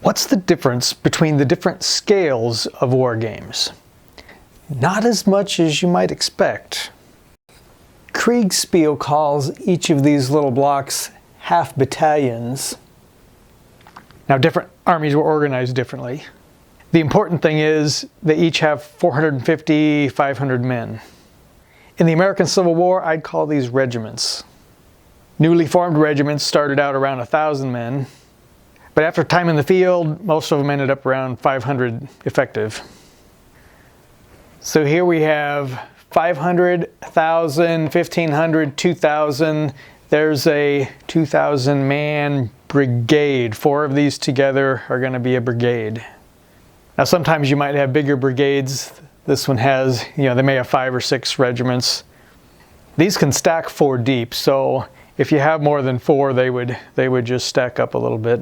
What's the difference between the different scales of war games? Not as much as you might expect. Kriegsspiel calls each of these little blocks half battalions. Now, different armies were organized differently. The important thing is they each have 450, 500 men. In the American Civil War, I'd call these regiments. Newly formed regiments started out around 1,000 men, but after time in the field, most of them ended up around 500 effective. So here we have 500, 1,000, 1,500, 2,000. There's a 2,000 man brigade. 4 of these together are going to be a brigade. Now sometimes you might have bigger brigades. This one has, they may have 5 or 6 regiments. These can stack 4 deep, so if you have more than 4, they would just stack up a little bit.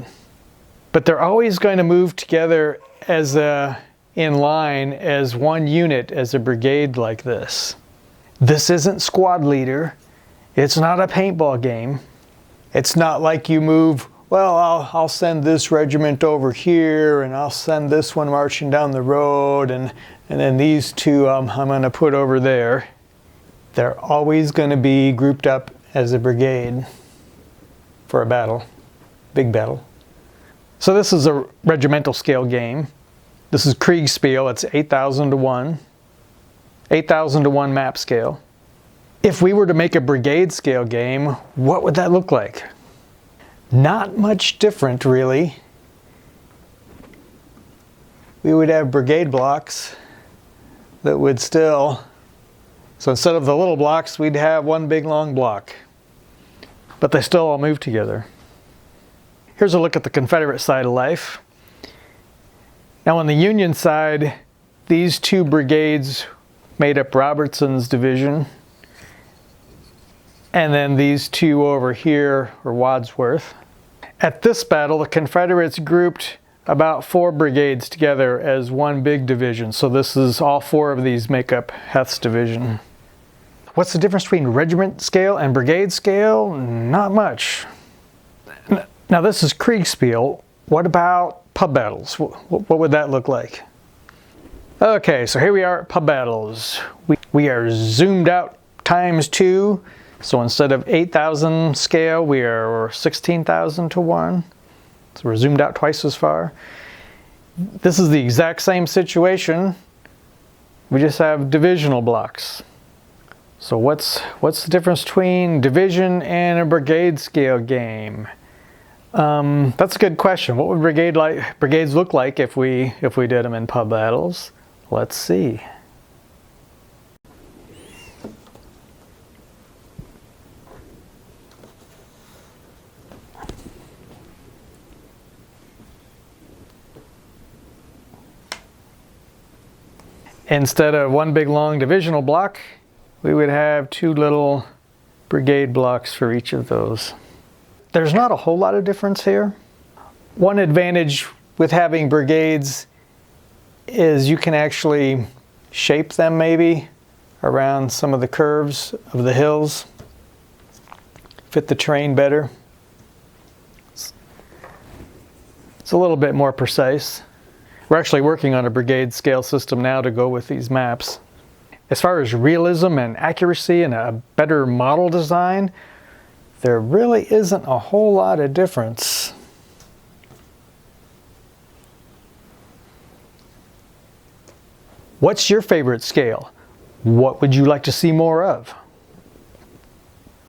But they're always going to move together in line as one unit, as a brigade like this. This isn't squad leader. It's not a paintball game. It's not like you move, well, I'll send this regiment over here, and I'll send this one marching down the road, and then these 2 I'm going to put over there. They're always going to be grouped up as a brigade for a battle, big battle. So this is a regimental scale game. This is Kriegsspiel. It's 8,000 to 1. 8,000 to 1 map scale. If we were to make a brigade scale game, what would that look like? Not much different, really. We would have brigade blocks that would so instead of the little blocks, we'd have one big long block. But they still all move together. Here's a look at the Confederate side of life. Now on the Union side, these 2 brigades made up Robertson's division. And then these 2 over here are Wadsworth. At this battle, the Confederates grouped about 4 brigades together as one big division. So this is all 4 of these make up Heth's division. What's the difference between regiment scale and brigade scale? Not much. Now this is Kriegsspiel. What about pub battles? What would that look like? Okay, so here we are at pub battles. We are zoomed out times 2. So instead of 8,000 scale, we are 16,000 to 1. So we're zoomed out twice as far. This is the exact same situation. We just have divisional blocks. So what's the difference between division and a brigade scale game? That's a good question. What would brigades look like if we did them in pub battles? Let's see. Instead of one big long divisional block, we would have 2 little brigade blocks for each of those. There's not a whole lot of difference here. One advantage with having brigades is you can actually shape them maybe around some of the curves of the hills, fit the terrain better. It's a little bit more precise. We're actually working on a brigade scale system now to go with these maps. As far as realism and accuracy and a better model design, there really isn't a whole lot of difference. What's your favorite scale? What would you like to see more of?